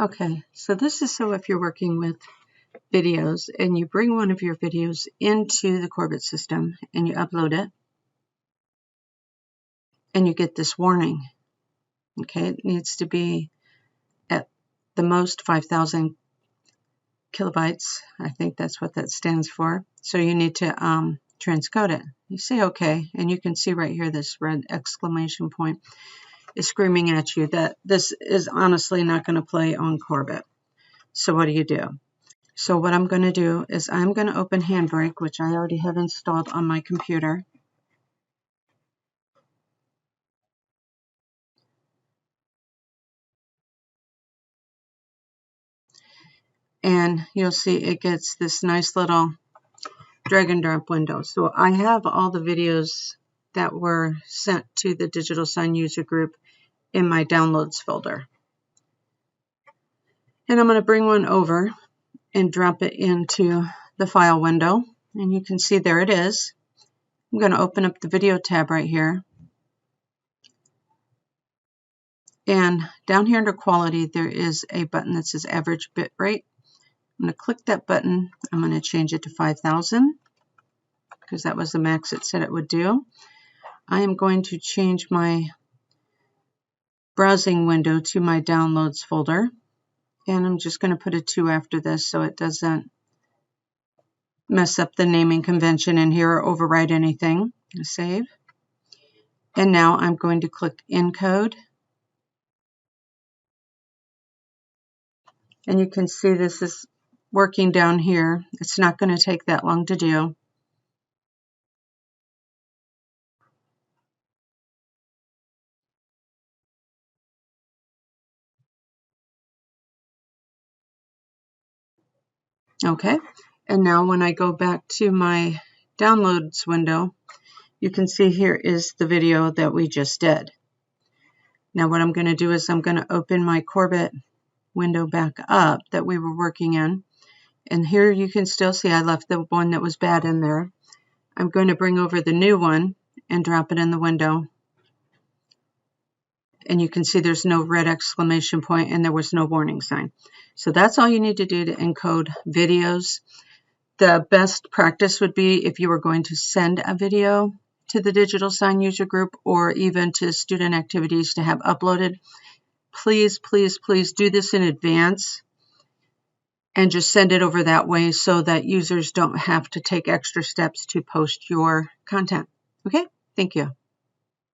Okay, so this is so if you're working with videos and you bring one of your videos into the Korbyt system and you upload it and you get this warning. Okay, it needs to be at the most 5,000 kilobytes. I think that's what that stands for. So you need to transcode it. You say okay, and you can see right here this red exclamation point is screaming at you that this is honestly not going to play on Korbyt. So what do? So what I'm going to do is I'm going to open Handbrake, which I already have installed on my computer. And you'll see it gets this nice little drag and drop window. So I have all the videos that were sent to the Digital Sign user group in my downloads folder. And I'm going to bring one over and drop it into the file window. And you can see there it is. I'm going to open up the video tab right here. And down here under quality, there is a button that says average bit rate. I'm going to click that button. I'm going to change it to 5,000 because that was the max it said it would do. I am going to change my browsing window to my downloads folder. And I'm just going to put a 2 after this so it doesn't mess up the naming convention in here or overwrite anything. Save. And now I'm going to click encode. And you can see this is working down here. It's not going to take that long to do. Okay, and now when I go back to my downloads window, you can see here is the video that we just did. Now what I'm going to do is I'm going to open my Korbyt window back up that we were working in. And here you can still see I left the one that was bad in there. I'm going to bring over the new one and drop it in the window. And you can see there's no red exclamation point and there was no warning sign. So that's all you need to do to encode videos. The best practice would be if you were going to send a video to the Digital Sign user group or even to student activities to have uploaded. Please, please, please do this in advance and just send it over that way so that users don't have to take extra steps to post your content. Okay, thank you.